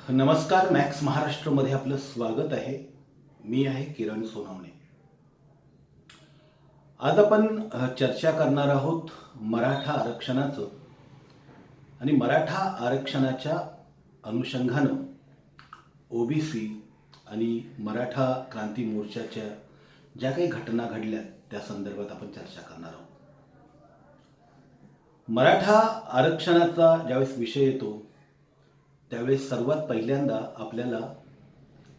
नमस्कार. मॅक्स महाराष्ट्रमध्ये आपलं स्वागत आहे. मी आहे किरण सोनवणे. आज आपण चर्चा करणार आहोत मराठा आरक्षणाचं आणि मराठा आरक्षणाच्या अनुषंगानं ओबीसी आणि मराठा क्रांती मोर्चाच्या ज्या काही घटना घडल्या त्या संदर्भात आपण चर्चा करणार आहोत. मराठा आरक्षणाचा ज्यावेळेस विषय येतो त्यावेळेस सर्वात पहिल्यांदा आपल्याला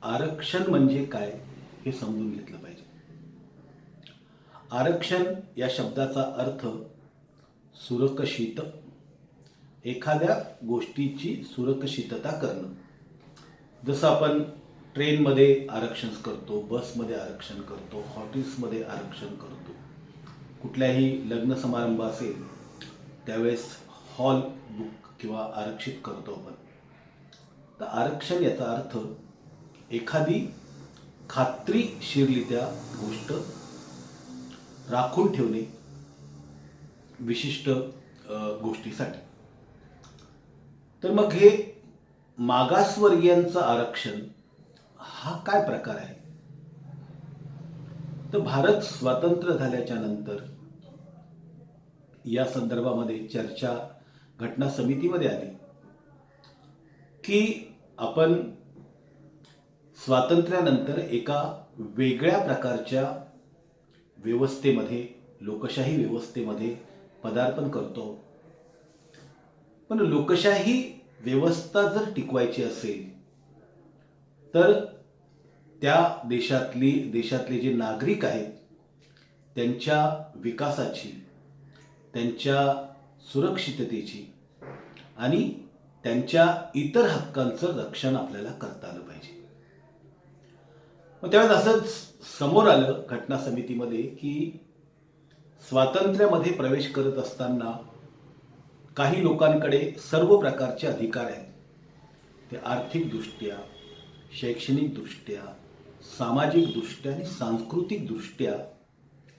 आरक्षण म्हणजे काय हे समजून घेतलं पाहिजे. आरक्षण या शब्दाचा अर्थ सुरक्षित, एखाद्या गोष्टीची सुरक्षितता करणं. जसं आपण ट्रेनमध्ये आरक्षण करतो, बसमध्ये आरक्षण करतो, हॉटेल्समध्ये आरक्षण करतो, कुठल्याही लग्न समारंभ असेल त्यावेळेस हॉल बुक किंवा आरक्षित करतो आपण. तर आरक्षण याचा अर्थ एखादी खात्रीशीररित्या गोष्ट राखून ठेवणे विशिष्ट गोष्टीसाठी. तर मग हे मागासवर्गीयांचं आरक्षण हा काय प्रकार आहे? तर भारत स्वातंत्र्य झाल्याच्या नंतर या संदर्भामध्ये चर्चा घटना समितीमध्ये आली की आपण स्वातंत्र्यानंतर एका वेगळ्या प्रकारच्या व्यवस्थेमध्ये, लोकशाही व्यवस्थेमध्ये पदार्पण करतो. पण लोकशाही व्यवस्था जर टिकवायची असेल तर त्या देशातले जे नागरिक आहेत त्यांच्या विकासाची, त्यांच्या सुरक्षिततेची आणि त्यांच्या इतर हक्कांचं रक्षण आपल्याला करता आलं पाहिजे. मग त्यावेळेस असंच समोर आलं घटना समितीमध्ये की स्वातंत्र्यामध्ये प्रवेश करत असताना काही लोकांकडे सर्व प्रकारचे अधिकार आहेत. ते आर्थिकदृष्ट्या, शैक्षणिकदृष्ट्या, सामाजिकदृष्ट्या आणि सांस्कृतिकदृष्ट्या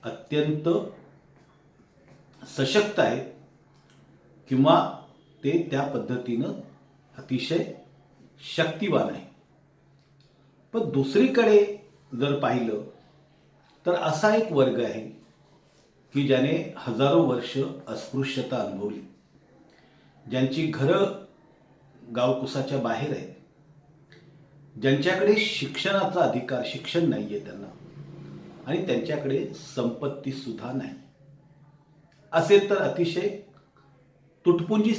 अत्यंत सशक्त आहेत किंवा ते त्या पद्धतीनं अतिशय शक्तिवान आहे. पण दुसरीकडे जर पाहिलं तर असा एक वर्ग आहे की ज्याने हजारो वर्ष अस्पृश्यता अनुभवली, ज्यांची घरं गावकुसाच्या बाहेर आहेत, ज्यांच्याकडे शिक्षणाचा अधिकार, शिक्षण नाही आहे त्यांना, आणि त्यांच्याकडे संपत्ती सुद्धा नाही. असेल तर अतिशय तुटपुंजी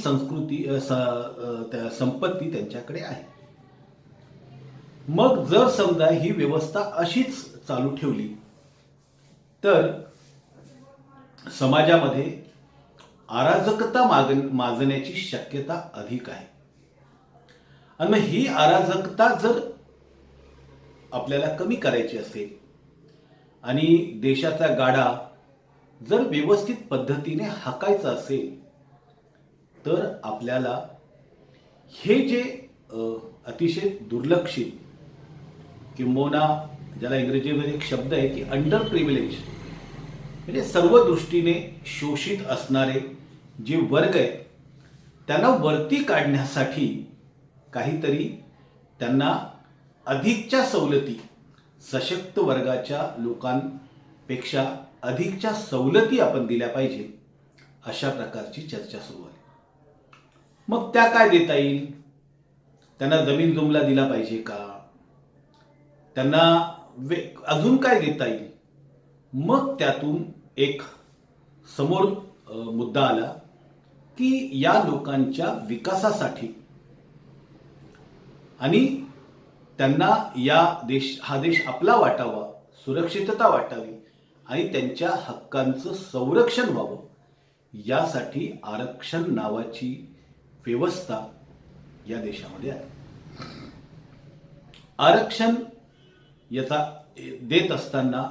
संपत्ती त्यांच्याकडे आहे. मग जर समजा ही व्यवस्था अशीच चालू ठेवली तर समाजामध्ये अराजकता माजण्याची शक्यता अधिक आहे. आणि मग ही अराजकता जर आपल्याला कमी करायची असेल आणि देशाचा गाडा जर व्यवस्थित पद्धतीने हाकायचा असेल तर आपल्याला हे जे अतिशय दुर्लक्षित, किंबहुना ज्याला इंग्रजीमध्ये एक शब्द आहे की अंडर प्रिव्हिलेज, म्हणजे सर्व दृष्टीने शोषित असणारे जे वर्ग आहेत त्यांना वरती काढण्यासाठी काहीतरी त्यांना अधिकच्या सवलती, सशक्त वर्गाच्या लोकांपेक्षा अधिकच्या सवलती आपण दिल्या पाहिजे, अशा प्रकारची चर्चा सुरू आहे. मग त्या काय देता येईल? त्यांना जमीन जुमला दिला पाहिजे का? त्यांना अजून काय देता येईल? मग त्यातून एक समोर मुद्दा आला की या लोकांच्या विकासासाठी आणि त्यांना हा देश आपला वाटावा, सुरक्षितता वाटावी आणि त्यांच्या हक्कांचं संरक्षण व्हावं, यासाठी आरक्षण नावाची व्यवस्था या देशामध्ये आहे. आरक्षण याचा देत असताना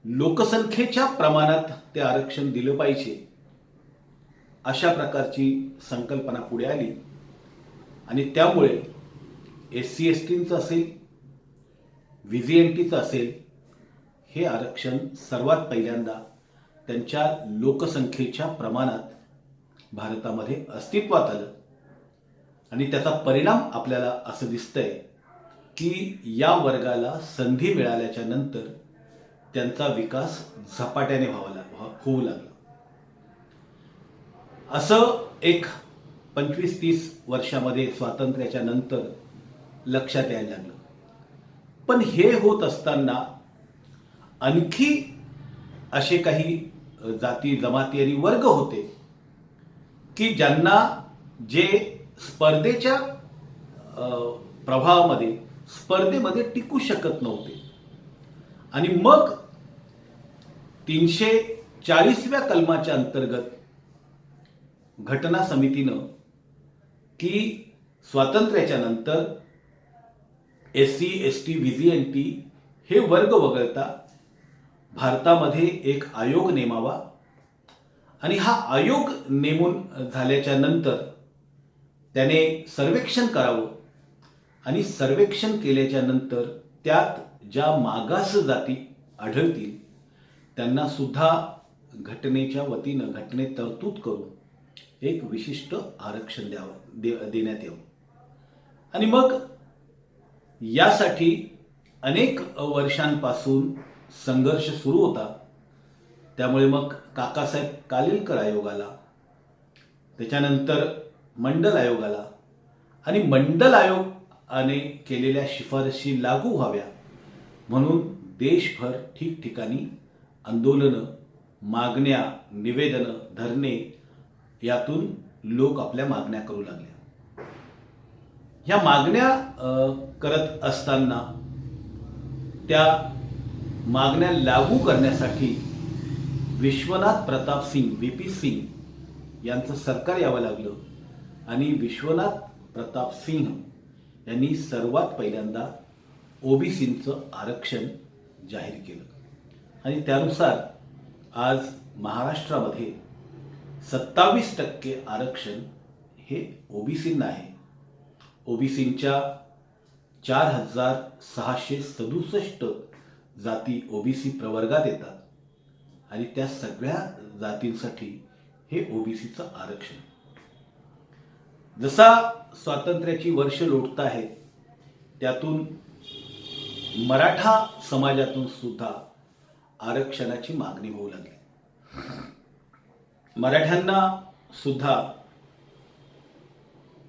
लोकसंख्येच्या प्रमाणात ते आरक्षण दिलं पाहिजे, अशा प्रकारची संकल्पना पुढे आली. आणि त्यामुळे SC STचं असेल, VGNTचं असेल, हे आरक्षण सर्वात पहिल्यांदा त्यांच्या लोकसंख्येच्या प्रमाणात भारतामध्ये अस्तित्वात आलं आणि त्याचा परिणाम आपल्याला असं दिसतंय की या वर्गाला संधी मिळाल्याच्या नंतर त्यांचा विकास झपाट्याने होऊ लागला. असं एक 25-30 वर्षामध्ये स्वातंत्र्याच्या नंतर लक्षात यायला लागलं. पण हे होत असताना आणखी असे काही जाती जमाती आणि वर्ग होते की ज्यांना जे स्पर्धेच्या प्रभावामध्ये स्पर्धेमध्ये टिकू शकत नव्हते. आणि मग 340व्या कलमाच्या अंतर्गत घटना समितीनं की स्वातंत्र्याच्या नंतर SC, ST, VG&T हे वर्ग वगळता भारतामध्ये एक आयोग नेमावा आणि हा आयोग नेमून झाल्याच्या नंतर त्याने सर्वेक्षण करावं आणि सर्वेक्षण केल्याच्या नंतर त्यात ज्या मागास जाती आढळतील त्यांना सुद्धा घटनेच्या वतीनं घटनेत तरतूद करून एक विशिष्ट आरक्षण देण्यात यावं. आणि मग यासाठी अनेक वर्षांपासून संघर्ष सुरू होता. त्यामुळे मग काकासाहेब कालेलकर आयोग आला, त्याच्यानंतर मंडल आयोग आला आणि मंडल आयोगाने केलेल्या शिफारशी लागू व्हाव्या म्हणून देशभर ठिकठिकाणी आंदोलनं, मागण्या, निवेदनं, धरणे यातून लोक आपल्या मागण्या करू लागले. ह्या मागण्या करत असताना त्या मागण्या लागू करण्यासाठी विश्वनाथ प्रताप सिंग VP सिंग यांचं सरकार यावं लागलं आणि विश्वनाथ प्रताप सिंह यांनी सर्वात पहिल्यांदा OBCचं आरक्षण जाहीर केलं आणि त्यानुसार आज महाराष्ट्रामध्ये 27% आरक्षण हे OBCंना आहे. OBCच्या 4667 जाती OBC प्रवर्गात येतात आणि त्या सगळ्या जातींसाठी हे OBCचं आरक्षण. जसा स्वातंत्र्याची वर्ष लोटत आहेत त्यातून मराठा समाजातून सुद्धा आरक्षणाची मागणी होऊ लागली. मराठ्यांना सुद्धा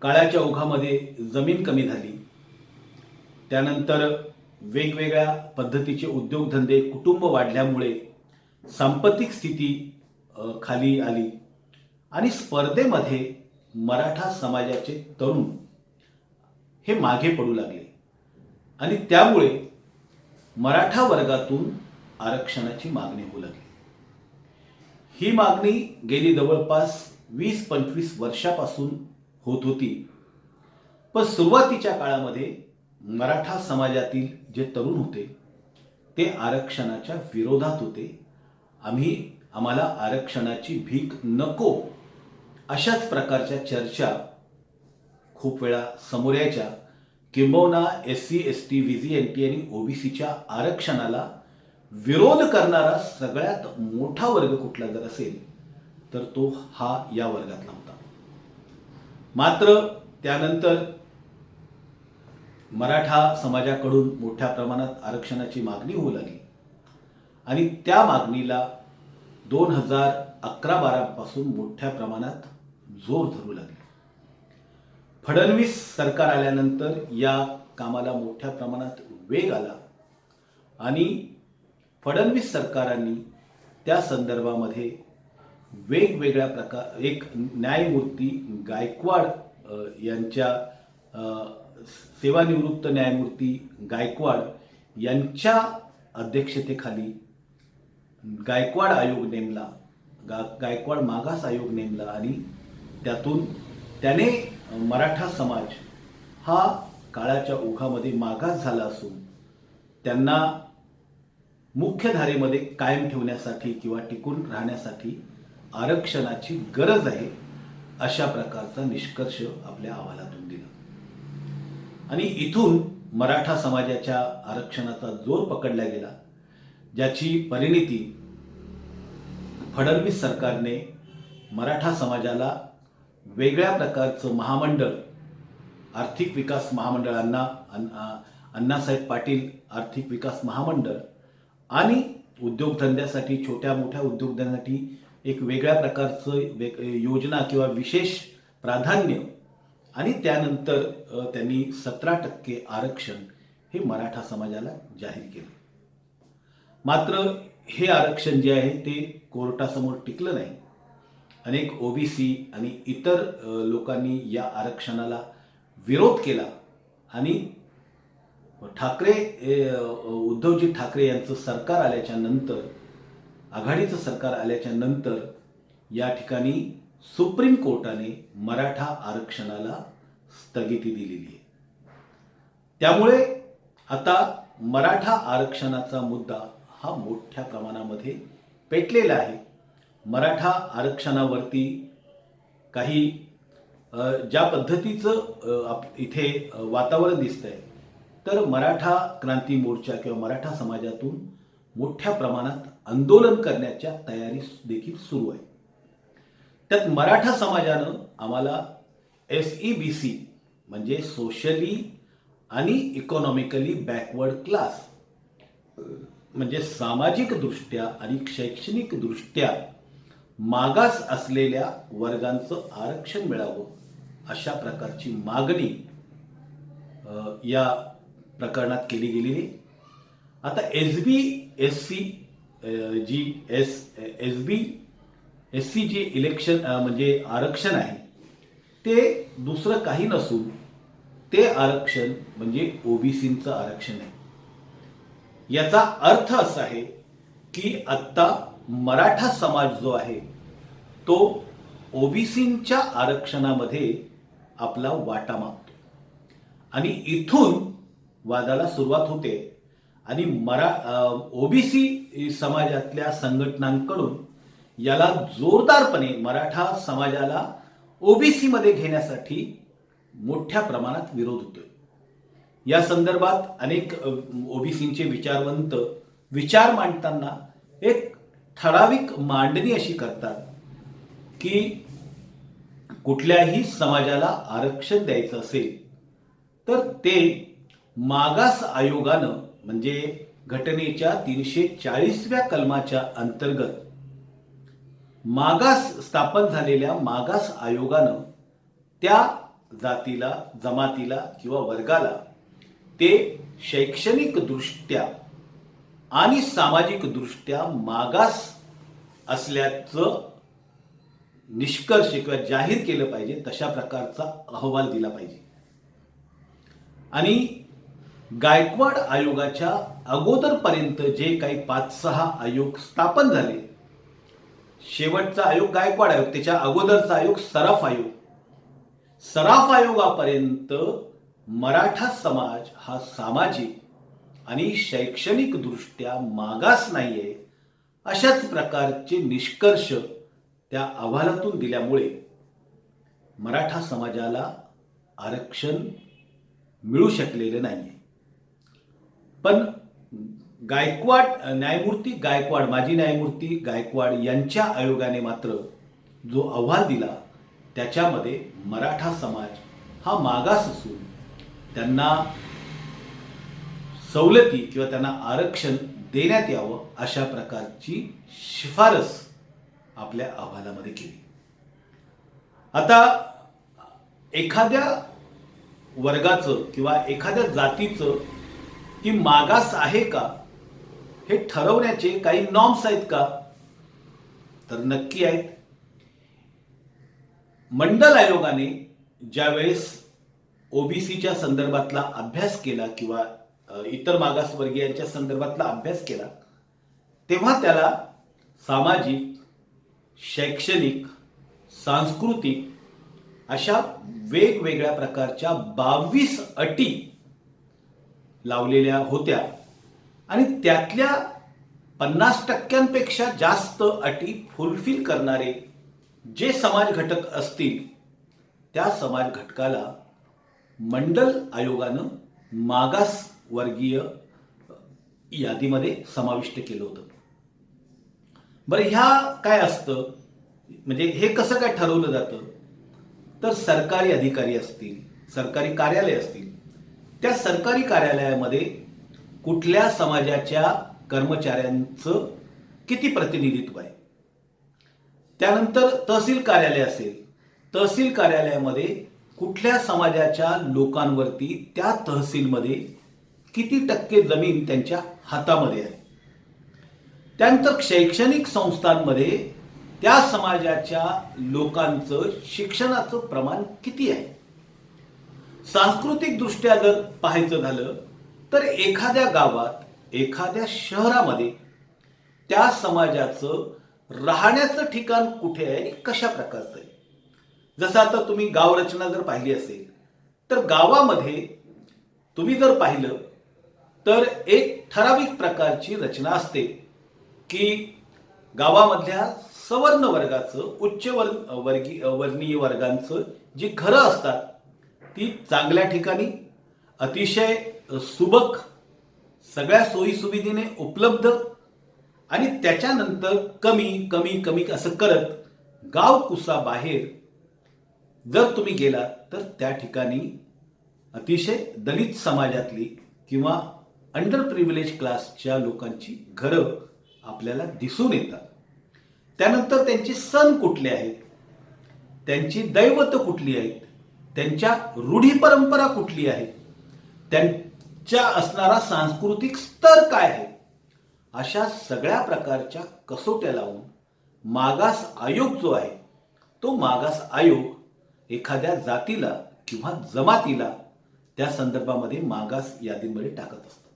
काळाच्या ओघामध्ये जमीन कमी झाली. त्यानंतर वेगवेगळ्या पद्धतीचे उद्योगधंदे, कुटुंब वाढल्यामुळे सांपत्तिक स्थिती खाली आली आणि स्पर्धेमध्ये मराठा समाजाचे तरुण हे मागे पडू लागले आणि त्यामुळे मराठा वर्गातून आरक्षणाची मागणी होऊ लागली. ही मागणी गेली जवळपास 20-25 वर्षापासून होत होती. पण सुरुवातीच्या काळामध्ये मराठा समाजातील जे तरुण होते ते आरक्षणाच्या विरोधात होते. आम्हाला आरक्षणाची भीक नको अशाच प्रकारच्या चर्चा खूप वेळा समोर यायच्या. किंबहुना SC, ST, VG&T आणि OBCच्या आरक्षणाला विरोध करणारा सगळ्यात मोठा वर्ग कुठला जर असेल तर तो हा या वर्गातला होता. मात्र त्यानंतर मराठा समाजाकडून मोठ्या प्रमाणात आरक्षणाची मागणी होऊ लागली आणि त्या मागणीला 2011-12 पासून मोठ्या प्रमाणात जोर धरू लागले. फडणवीस सरकार आल्यानंतर या कामाला मोठ्या प्रमाणात वेग आला आणि फडणवीस सरकारांनी त्या संदर्भामध्ये वेगवेगळ्या एक न्यायमूर्ती गायकवाड यांच्या सेवानिवृत्त न्यायमूर्ती गायकवाड यांच्या अध्यक्षतेखाली गायकवाड आयोग नेमला, गायकवाड मागास आयोग नेमला आणि त्यातून त्याने मराठा समाज हा काळाच्या ओघामध्ये मागास झाला असून त्यांना मुख्य धारेमध्ये कायम ठेवण्यासाठी किंवा टिकून राहण्यासाठी आरक्षणाची गरज आहे अशा प्रकारचा निष्कर्ष आपल्या अहवालातून दिला. आणि इथून मराठा समाजाच्या आरक्षणाचा जोर पकडला गेला, ज्याची परिणिती फडणवीस सरकारने मराठा समाजाला वेगळ्या प्रकारचं महामंडळ आर्थिक विकास महामंडळ अण्णासाहेब पाटील आर्थिक विकास महामंडळ आणि उद्योगधंद्यासाठी छोट्या मोठ्या उद्योगधंद्यासाठी एक वेगळ्या प्रकारचं योजना किंवा विशेष प्राधान्य आणि त्यानंतर त्यांनी 17% आरक्षण हे मराठा समाजाला जाहीर केलं. मात्र हे आरक्षण जे आहे ते कोर्टासमोर टिकलं नाही. अनेक ओबीसी आणि इतर लोकांनी या आरक्षणाला विरोध केला आणि उद्धवजी ठाकरे यांचं सरकार आल्याच्या नंतर, आघाडीचं सरकार आल्याच्या नंतर या ठिकाणी सुप्रीम कोर्टाने मराठा आरक्षणाला स्थगिती दिलेली आहे. त्यामुळे आता मराठा आरक्षणाचा मुद्दा हा मोठ्या प्रमाणामध्ये पेटलेला आहे. मराठा आरक्षणावरती काही ज्या पद्धतीचं इथे वातावरण दिसतंय, तर मराठा क्रांती मोर्चा किंवा मराठा समाजातून मोठ्या प्रमाणात आंदोलन करण्याच्या तयारी देखील सुरू आहे. त्यात मराठा समाजानं आम्हाला SEBC म्हणजे सोशली आणि इकॉनॉमिकली बॅकवर्ड क्लास म्हणजे सामाजिकदृष्ट्या आणि शैक्षणिकदृष्ट्या मागास असलेल्या वर्गांचं आरक्षण मिळावं अशा प्रकारची मागणी या प्रकरणात केली गेलेली. आता SC जी इलेक्शन म्हणजे आरक्षण आहे ते दुसरं काही नसून ते आरक्षण म्हणजे ओबीसींचं आरक्षण आहे. याचा अर्थ असा आहे की आत्ता मराठा समाज जो आहे तो ओबीसींच्या आरक्षणामध्ये आपला वाटा मागतो आणि इथून वादाला सुरुवात होते आणि ओबीसी समाजातल्या संघटनांकडून याला जोरदारपणे मराठा समाजाला ओबीसी मध्ये घेण्यासाठी मोठ्या प्रमाणात विरोध होतोय. या संदर्भात अनेक ओबीसींचे विचारवंत विचार मांडताना एक ठराविक मांडणी अशी करतात की कुठल्याही समाजाला आरक्षण द्यायचं असेल तर ते मागास आयोगानं म्हणजे घटनेच्या 340व्या कलमाच्या अंतर्गत स्थापन झालेल्या मागास आयोगानं त्या जातीला, जमातीला किंवा वर्गाला ते शैक्षणिकदृष्ट्या आणि सामाजिकदृष्ट्या मागास असल्याचं निष्कर्ष किंवा जाहीर केलं पाहिजे, तशा प्रकारचा अहवाल दिला पाहिजे. आणि गायकवाड आयोगाच्या अगोदरपर्यंत जे काही 5-6 आयोग स्थापन झाले, शेवटचा आयोग गायकवाड आयोग, त्याच्या अगोदरचा आयोग सराफ आयोगापर्यंत मराठा समाज हा सामाजिक आणि शैक्षणिकदृष्ट्या मागास नाहीये अशाच प्रकारचे निष्कर्ष त्या अहवालातून दिल्यामुळे मराठा समाजाला आरक्षण मिळू शकलेलं नाहीये. पण माजी न्यायमूर्ती गायकवाड यांच्या आयोगाने मात्र जो अहवाल दिला त्याच्यामध्ये मराठा समाज हा मागास असून त्यांना सवलती किंवा त्यांना आरक्षण देण्यात यावं अशा प्रकारची शिफारस आपल्या अहवालामध्ये केली. आता एखाद्या वर्गाचं किंवा एखाद्या जातीचं ती मागास आहे का हे ठरवण्याचे काही नॉर्म्स आहेत का, तर नक्की आहेत. मंडल आयोगाने ज्यावेळेस ओबीसीच्या संदर्भातला अभ्यास केला किंवा इतर मागासवर्गीयांच्या संदर्भातला अभ्यास केला तेव्हा त्याला सामाजिक, शैक्षणिक, सांस्कृतिक अशा वेगवेगळ्या प्रकारच्या 22 अटी लावलेल्या होत्या आणि त्यातल्या 50% जास्त अटी फुलफिल करणारे जे समाज घटक असतील त्या समाज घटकाला मंडल आयोगानं मागास वर्गीय यादीमध्ये समाविष्ट केलं होतं. बरं, ह्या काय असतं, म्हणजे हे कसं काय ठरवलं जातं, तर सरकारी अधिकारी असतील, सरकारी कार्यालय असतील, त्या सरकारी कार्यालयामध्ये कुठल्या समाजाच्या कर्मचाऱ्यांचं किती प्रतिनिधित्व आहे. त्यानंतर तहसील कार्यालय असेल, तहसील कार्यालयामध्ये कुठल्या समाजाच्या लोकांवरती त्या तहसीलमध्ये किती टक्के जमीन त्यांच्या हातामध्ये आहे. त्यानंतर शैक्षणिक संस्थांमध्ये त्या समाजाच्या लोकांचं शिक्षणाचं प्रमाण किती आहे. सांस्कृतिक दृष्ट्या जर पाहायचं झालं तर एखाद्या गावात, एखाद्या शहरामध्ये त्या समाजाचं राहण्याचं ठिकाण कुठे आहे आणि कशा प्रकारचं आहे. जसं आता तुम्ही गाव रचना जर पाहिली असेल तर गावामध्ये तुम्ही जर पाहिलं तर एक ठराविक प्रकारची रचना असते की गावामधल्या सवर्ण वर्गाचं, उच्च वर्णीय वर्गांचं जी घरं असतात ती चांगल्या ठिकाणी, अतिशय सुबक, सगळ्या सोयीसुविधेने उपलब्ध, आणि त्याच्यानंतर कमी कमी कमी असं करत गाव कुसा बाहेर जर तुम्ही गेलात तर त्या ठिकाणी अतिशय दलित समाजातली किंवा अंडर प्रिव्हिलेज क्लासच्या लोकांची घरं आपल्याला दिसून येतात. त्यानंतर त्यांचे सण कुठले आहेत, त्यांची दैवत कुठली आहेत, त्यांच्या रूढी परंपरा कुठली आहे, त्यांच्या असणारा सांस्कृतिक स्तर काय आहे, अशा सगळ्या प्रकारच्या कसोट्या लावून मागास आयोग जो आहे तो मागास आयोग एखाद्या जातीला किंवा जमातीला त्या संदर्भामध्ये मागास यादीमध्ये टाकत असतो.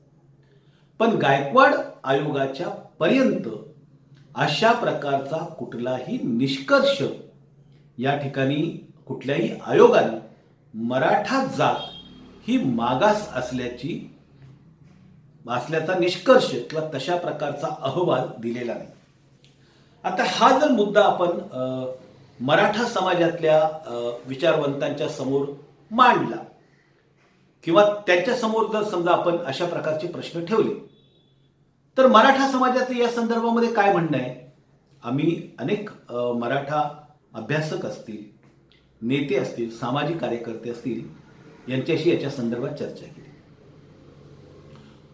पण गायकवाड आयोगाच्या पर्यंत अशा प्रकारचा कुठलाही निष्कर्ष या ठिकाणी कुठल्याही आयोगाने मराठा जात ही मागास असल्याचा निष्कर्ष किंवा तशा प्रकारचा अहवाल दिलेला नाही. आता हा जर मुद्दा आपण मराठा समाजातल्या विचारवंतांच्या समोर मांडला किंवा त्यांच्या समोर जर समजा आपण अशा प्रकारचे प्रश्न ठेवले तर मराठा समाजाचं या संदर्भामध्ये काय म्हणणं आहे. आम्ही अनेक मराठा अभ्यासक असतील, नेते असतील, सामाजिक कार्यकर्ते असतील यांच्याशी याच्या संदर्भात चर्चा केली.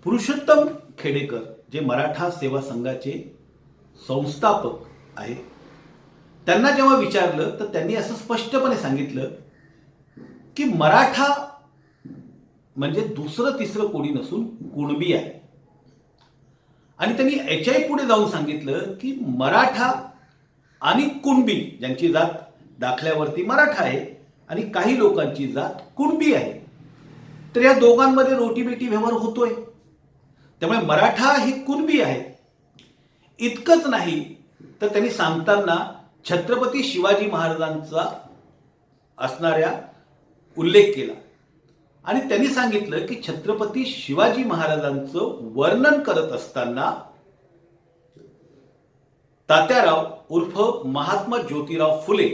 पुरुषोत्तम खेडेकर जे मराठा सेवा संघाचे संस्थापक आहेत, त्यांना जेव्हा विचारलं तर त्यांनी असं स्पष्टपणे सांगितलं की मराठा म्हणजे दुसरं तिसरं कोणी नसून कुणबी आहे. आणि त्यांनी याच्याही पुढे जाऊन सांगितलं की मराठा आणि कुणबी, ज्यांची जात दाखल्यावरती मराठा आहे आणि काही लोकांची जात कुणबी आहे, तर या दोघांमध्ये रोटीबेटी व्यवहार होतोय. त्यामुळे मराठा ही कुणबी आहे. इतकंच नाही तर त्यांनी सांगताना छत्रपती शिवाजी महाराजांचा असणाऱ्या उल्लेख केला आणि त्यांनी सांगितलं की छत्रपती शिवाजी महाराजांचं वर्णन करत असताना तात्याराव उर्फ महात्मा ज्योतिराव फुले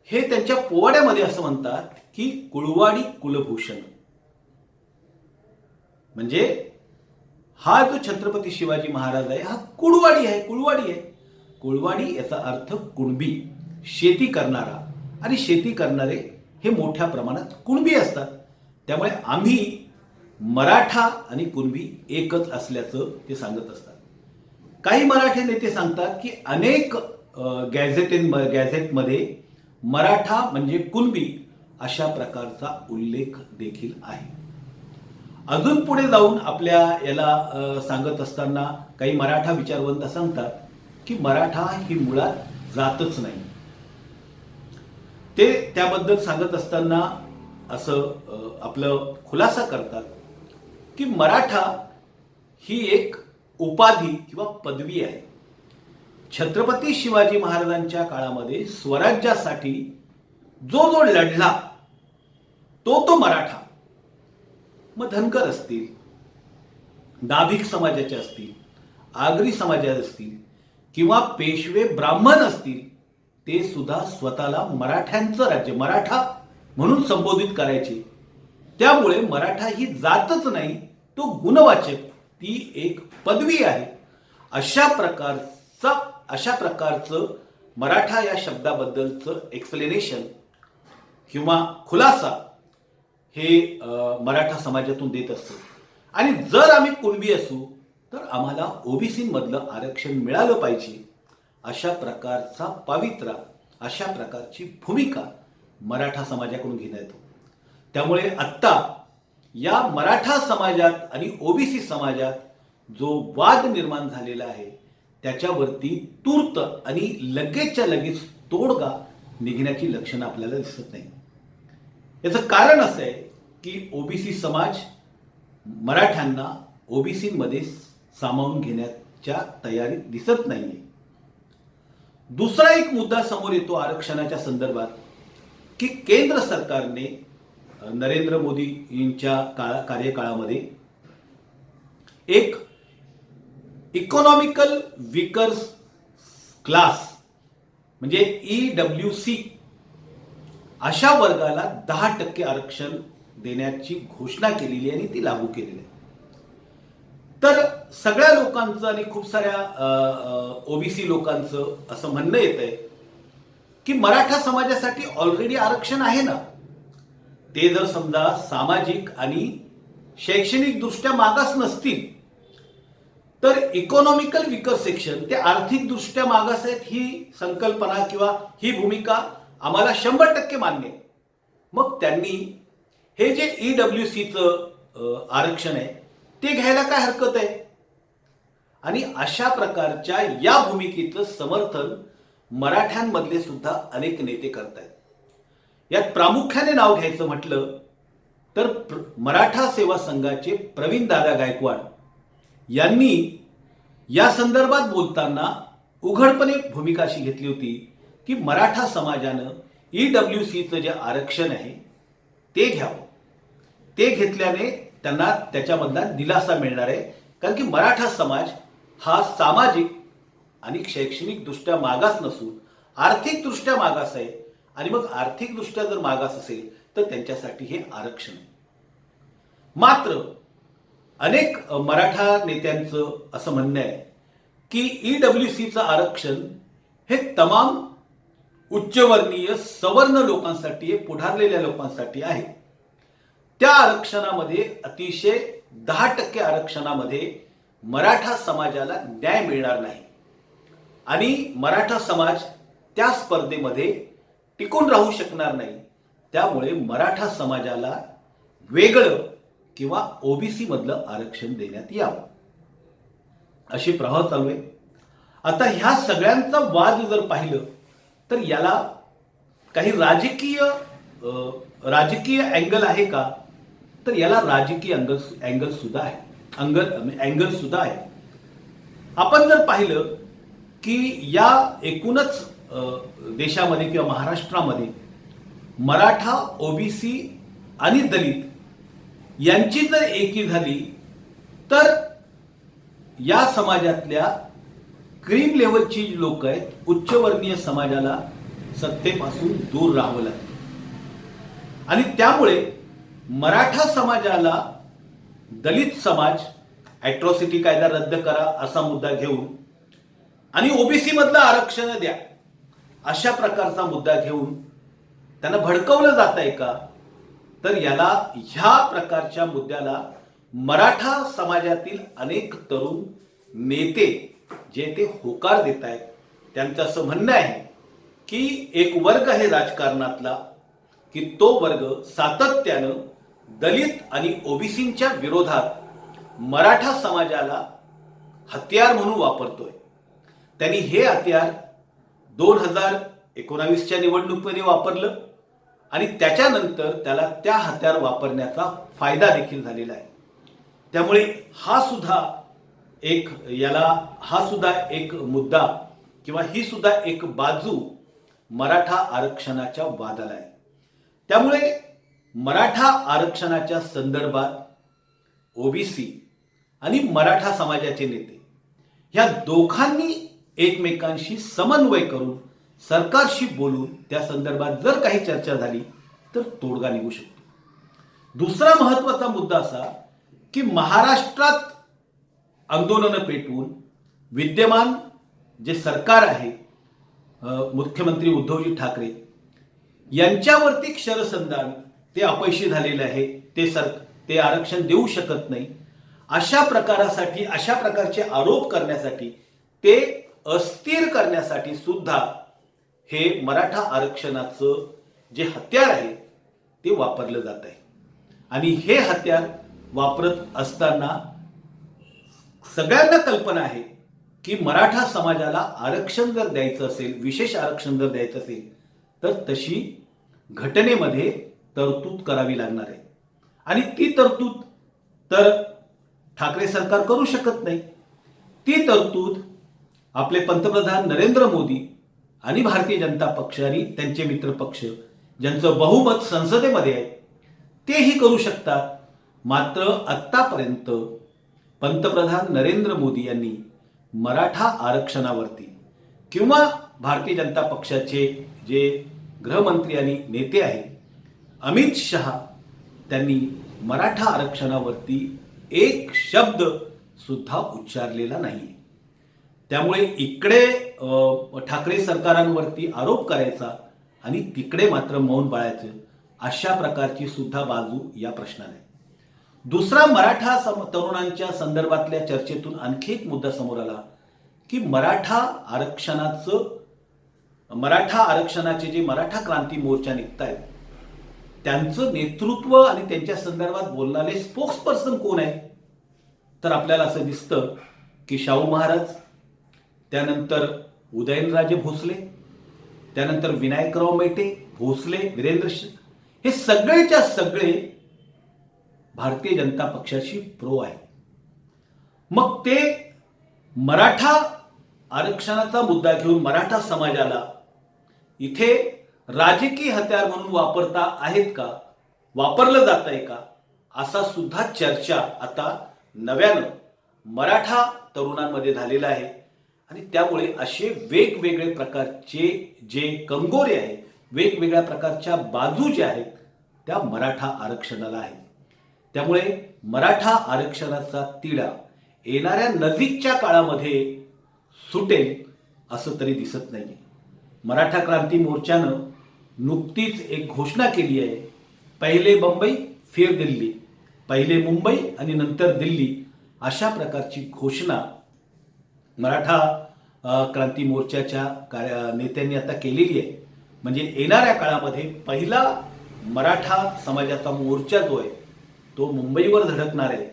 हे त्यांच्या पोवाड्यामध्ये असं म्हणतात की कुळवाडी कुलभूषण, म्हणजे हा जो छत्रपती शिवाजी महाराज आहे हा कुळवाडी आहे. कुळवाडी याचा अर्थ कुणबी, शेती करणारा, आणि शेती करणारे हे मोठ्या प्रमाणात कुणबी असतात. त्यामुळे आम्ही मराठा आणि कुणबी एकच असल्याचं ते सांगत असतात. काही मराठी नेते सांगतात की अनेक गॅझेटमध्ये मराठा म्हणजे कुणबी अशा प्रकारचा उल्लेख देखील आहे. अजून पुढे जाऊन आपल्या याला सांगत असताना काही मराठा विचारवंत सांगतात की मराठा ही मुळात जातच नाही. ते त्याबद्दल सांगत असताना असं आपलं खुलासा करतात की मराठा ही एक उपाधी किंवा पदवी आहे. छत्रपती शिवाजी महाराजांच्या काळामध्ये स्वराज्यासाठी जो जो लढला तो मराठा. मग धनगर असतील, नाभिक समाजाचे असतील, आगरी समाजाचे असतील किंवा पेशवे ब्राह्मण असतील, ते सुद्धा स्वतःला मराठ्यांचं राज्य, मराठा म्हणून संबोधित करायचे. त्यामुळे मराठा ही जातच नाही, तो गुणवाचक, ती एक पदवी आहे. अशा प्रकारचं मराठा या शब्दाबद्दलचं एक्सप्लेनेशन किंवा खुलासा हे मराठा समाजातून देत असतो. आणि जर आम्ही कुणबी असू तर आम्हाला ओबीसी मधलं आरक्षण मिळालं पाहिजे, अशा प्रकारचा पावित्रा, अशा प्रकारची भूमिका मराठा समाजाकडून घेण्यात येतो. त्यामुळे आत्ता या मराठा समाजात आणि ओबीसी समाजात जो वाद निर्माण झालेला आहे त्याच्यावरती तूर्त आणि लगेचच्या लगेच तोडगा निघण्याची लक्षणं आपल्याला दिसत नाही. याचं कारण असं आहे की ओबीसी समाज मराठ्यांना ओबीसीमध्ये सामावून घेण्याच्या तयारीत दिसत नाहीये. दुसरा एक मुद्दा समोर येतो आरक्षणाच्या संदर्भात की केंद्र सरकारने नरेंद्र मोदींच्या कार्यकाळामध्ये एक इकॉनॉमिकल वीकर्स क्लास म्हणजे EWC अशा वर्गाला 10% आरक्षण देण्याची घोषणा केलेली आहे आणि ती लागू केलेली आहे. तर सगळ्या लोकांचं आणि खूप साऱ्या ओबीसी लोकांचं असं म्हणणं येत आहे की मराठा समाजासाठी ऑलरेडी आरक्षण आहे ना. ते जर समजा सामाजिक आणि शैक्षणिक दृष्ट्या मागास नसतील तर इकॉनॉमिकल विकर सेक्शन ते आर्थिक दृष्ट्या मागास आहेत ही संकल्पना किंवा ही भूमिका आम्हाला 100% मान्य आहे. मग त्यांनी हे जे EWCचं आरक्षण आहे ते घ्यायला काय हरकत आहे. आणि अशा प्रकारच्या या भूमिकेचं समर्थन मराठ्यांमधले सुद्धा अनेक नेते करतायत. यात प्रामुख्याने नाव घ्यायचं म्हटलं तर मराठा सेवा संघाचे प्रवीण दादा गायकवाड यांनी या संदर्भात बोलताना उघडपणे भूमिका अशी घेतली होती की मराठा समाजानं EWCचं जे आरक्षण आहे ते घ्यावं. ते घेतल्याने त्यांना त्याच्यामधला दिलासा मिळणार आहे. कारण की मराठा समाज हा सामाजिक आणि शैक्षणिक दृष्ट्या मागास नसून आर्थिक दृष्ट्या मागास आहे. आणि मग आर्थिक दृष्ट्या जर मागास असेल तर त्यांच्यासाठी हे आरक्षण आहे. मात्र अनेक मराठा नेत्यांचं असं म्हणणं आहे की EWCचं आरक्षण हे तमाम उच्चवर्णीय सवर्ण लोकांसाठी आहे, पुढारलेल्या लोकांसाठी आहे. त्या आरक्षणामध्ये अतिशय 10% आरक्षणामध्ये मराठा समाजाला न्याय मिळणार नाही आणि मराठा समाज त्या स्पर्धेमध्ये टिकून राहू शकणार नाही. त्यामुळे मराठा समाजाला वेगळं किंवा ओबीसी मधलं आरक्षण देण्यात यावं अशी प्रवाह चालू आहे. आता ह्या सगळ्यांचा वाद जर पाहिलं तर याला काही राजकीय अँगल आहे का, तर याला राजकीय अँगल सुद्धा आहे. अँगल सुद्धा आहे. आपण जर पाहिलं की या एकूणच देशामध्ये किंवा महाराष्ट्रामध्ये मराठा, ओबीसी आणि दलित यांची जर एकी झाली तर या समाजातल्या क्रीम लेवलची जी लोक आहेत, उच्चवर्णीय समाजाला सत्तेपासून दूर राहावं लागतं. आणि त्यामुळे मराठा समाजाला दलित समाज ॲट्रॉसिटी कायदा रद्द करा असा मुद्दा घेऊन आणि ओबीसी मधलं आरक्षण द्या अशा प्रकारचा मुद्दा घेऊन त्यांना भडकवलं जात आहे का, तर याला ह्या प्रकारच्या मुद्द्याला मराठा समाजातील अनेक तरुण नेते जे ते होकार देत आहेत. त्यांचं असं म्हणणं आहे की एक वर्ग आहे राजकारणातला की तो वर्ग सातत्यानं दलित आणि ओबीसींच्या विरोधात मराठा समाजाला हत्यार म्हणून वापरतोय. त्यांनी हे हत्यार 2019च्या निवडणुकीमध्ये वापरलं आणि त्याच्यानंतर त्याला त्या हत्यार वापरण्याचा फायदा देखील झालेला आहे. त्यामुळे हा सुद्धा एक मुद्दा किंवा ही सुद्धा एक बाजू मराठा आरक्षणाच्या वादाला आहे. त्यामुळे मराठा आरक्षणाच्या संदर्भात ओबीसी आणि मराठा समाजाचे नेते ह्या दोघांनी एकमेकांशी समन्वय करून सरकारशी बोलून त्या संदर्भात जर काही चर्चा झाली तर तोडगा निघू शकतो. दुसरा महत्त्वाचा मुद्दा असा की महाराष्ट्रात आंदोलनं पेटवून विद्यमान जे सरकार आहे, मुख्यमंत्री उद्धवजी ठाकरे यांच्यावरती क्षरसंधान ते अपयशी झालेले आहे, ते आरक्षण देऊ शकत नाही, अशा प्रकारासाठी, अशा प्रकारचे आरोप करण्यासाठी, ते अस्थिर करण्यासाठी सुद्धा हे मराठा आरक्षणाचं जे हत्यार आहे ते वापरलं जात आहे. आणि हे हत्यार वापरत असताना सगळ्यांना कल्पना आहे की मराठा समाजाला आरक्षण जर द्यायचं असेल, विशेष आरक्षण जर द्यायचं असेल, तर तशी घटनेमध्ये तरतूद करावी लागणार आहे. आणि ती तरतूद तर ठाकरे सरकार करू शकत नाही. ती तरतूद आपले पंतप्रधान नरेंद्र मोदी आणि भारतीय जनता पक्ष आणि त्यांचे मित्र पक्ष, ज्यांचं बहुमत संसदेमध्ये आहे, तेही करू शकतात. मात्र आत्तापर्यंत पंतप्रधान नरेंद्र मोदी यांनी मराठा आरक्षणावरती किंवा भारतीय जनता पक्षाचे जे गृहमंत्री आणि नेते आहेत अमित शहा, त्यांनी मराठा आरक्षणावरती एक शब्द सुद्धा उच्चारलेला नाही. त्यामुळे इकडे ठाकरे सरकारांवरती आरोप करायचा आणि तिकडे मात्र मौन पाळायचं, अशा प्रकारची सुद्धा बाजू या प्रश्नाला आहे. दुसरा, मराठा तरुणांच्या संदर्भातल्या चर्चेतून आणखी एक मुद्दा समोर आला की मराठा आरक्षणाचे जे मराठा क्रांती मोर्चा निघतायत, त्यांचं नेतृत्व आणि त्यांच्या संदर्भात बोलणारे स्पोक्स पर्सन कोण आहे? तर आपल्याला असं दिसतं की शाहू महाराज, त्यानंतर उदयनराजे भोसले, त्यानंतर विनायकराव मेटे, भोसले, वीरेंद्र, हे सगळेच्या सगळे भारतीय जनता पक्षाशी प्रो आहे. मग ते मराठा आरक्षणाचा मुद्दा घेऊन मराठा समाजाला इथे राजकीय हत्यार म्हणून वापरता आहेत का, वापरलं जात आहे का, असा सुद्धा चर्चा आता नव्यानं मराठा तरुणांमध्ये झालेला आहे. आणि त्यामुळे असे वेगवेगळे प्रकारचे जे कंगोरे आहेत, वेगवेगळ्या प्रकारच्या बाजू ज्या आहेत त्या मराठा आरक्षणाला आहेत. त्यामुळे मराठा आरक्षणाचा तिढा येणाऱ्या नजीकच्या काळामध्ये सुटेल असं तरी दिसत नाही. मराठा क्रांती मोर्चानं नुकतीच एक घोषणा केली आहे, पहिले मुंबई फिर दिल्ली, पहिले मुंबई आणि नंतर दिल्ली, अशा प्रकारची घोषणा मराठा क्रांती मोर्चाच्या नेत्यांनी आता केलेली आहे. म्हणजे येणाऱ्या काळामध्ये पहिला मराठा समाजाचा मोर्चा जो आहे तो मुंबईवर धडकणार आहे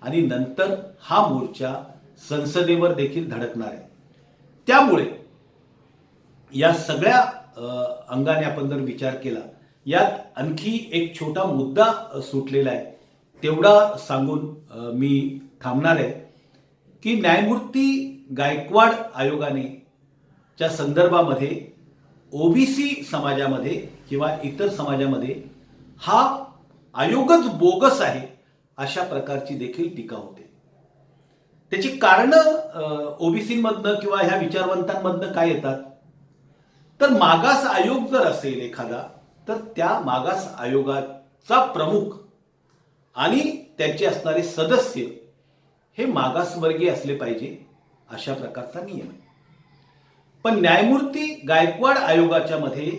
आणि नंतर हा मोर्चा संसदेवर देखील धडकणार आहे. त्यामुळे या सगळ्या अंगाने आपण जर विचार केला, यात आणखी एक छोटा मुद्दा सुटलेला आहे, तेवढा सांगून मी थांबणार आहे की न्यायमूर्ती गायकवाड आयोगाने च्या संदर्भामध्ये ओबीसी समाजामध्ये किंवा इतर समाजामध्ये हा आयोगच बोगस आहे अशा प्रकारची देखील टीका होते. त्याची कारणं ओबीसीमधनं किंवा ह्या विचारवंतांमधनं काय येतात, तर मागास आयोग जर असेल एखादा, तर त्या मागास आयोगाचा प्रमुख आणि त्याचे असणारे सदस्य हे मागासवर्गीय असले पाहिजे अशा प्रकारचा नियम आहे. पण न्यायमूर्ती गायकवाड आयोगाच्या मध्ये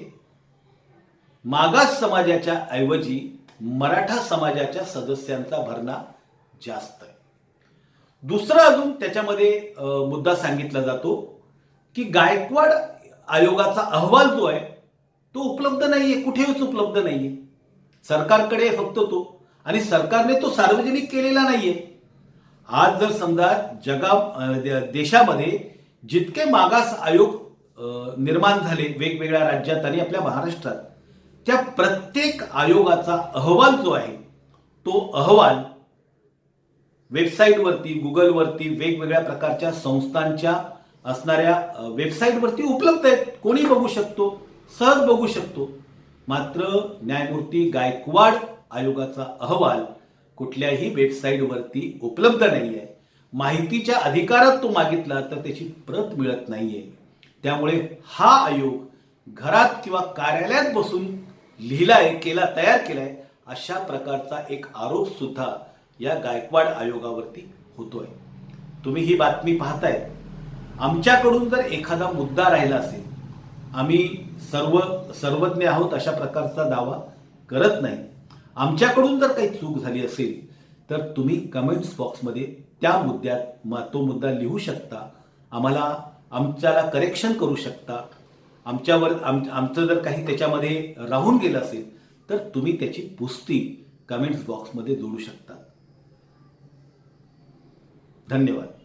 मागास समाजाच्या ऐवजी मराठा समाजाच्या सदस्यांचा भरणा जास्त आहे. दुसरा अजून त्याच्यामध्ये मुद्दा सांगितला जातो की गायकवाड आयोगाचा अहवाल जो आहे तो उपलब्ध नाहीये, कुठेच उपलब्ध नाहीये. सरकारकडे फक्त तो, आणि सरकारने तो सार्वजनिक केलेला नाहीये. आज जर समजा देशामध्ये जितके मागास आयोग निर्माण झाले वेगवेगळ्या राज्यात आणि आपल्या महाराष्ट्रात, त्या प्रत्येक आयोगाचा अहवाल जो आहे तो अहवाल वेबसाईटवरती, गुगलवरती, वेगवेगळ्या प्रकारच्या संस्थांच्या असणाऱ्या वेबसाईटवरती उपलब्ध आहेत. कोणी बघू शकतो, सहज बघू शकतो. मात्र न्यायमूर्ती गायकवाड आयोगाचा अहवाल कुठल्याही वेबसाईटवरती उपलब्ध नाही आहे. माहितीच्या अधिकारात तो मागितला तर त्याची प्रत मिळत नाहीये. त्यामुळे हा आयोग घरात किंवा कार्यालयात बसून लिहिलाय, तयार केलाय, अशा प्रकारचा एक आरोप सुद्धा या गायकवाड आयोगावरती होतोय. तुम्ही ही बातमी पाहताय. आमच्याकडून जर एखादा मुद्दा राहिला असेल आम्ही सर्वज्ञ आहोत अशा प्रकारचा दावा करत नाही. आमच्याकडून जर काही चूक झाली असेल तर तुम्ही कमेंट्स बॉक्समध्ये त्या मुद्द्यात तो मुद्दा लिहू शकता. आमच्याला करेक्शन करू शकता. आमचं जर काही त्याच्यामध्ये राहून गेलं असेल तर तुम्ही त्याची पुष्टी कमेंट्स बॉक्समध्ये जोडू शकता. धन्यवाद.